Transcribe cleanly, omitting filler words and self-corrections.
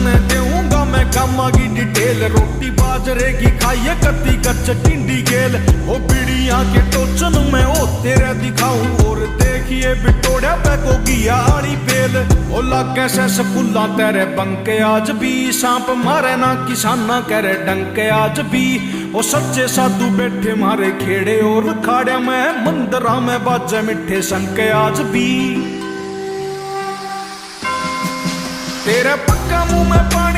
तने देऊंगा मैं कामा की डिटेल। रोटी बाजरे की खाइए कत्ती कच्च टिंडी गेल। ओ बिड़िया के टोचन में ओ तेरे दिखाऊं और देखिए बिटोड़या पे को गिया आड़ी पेल। ओ लागे से स्कूला तेरे बंके आज भी सांप मारे ना किसाना करे डंके आज भी। ओ सच्चे साधु बैठे मारे खेड़े और खाड़े में मंदिरा में बाजे मिठे संके आज भी। तेरे पक्का मुंह में पानी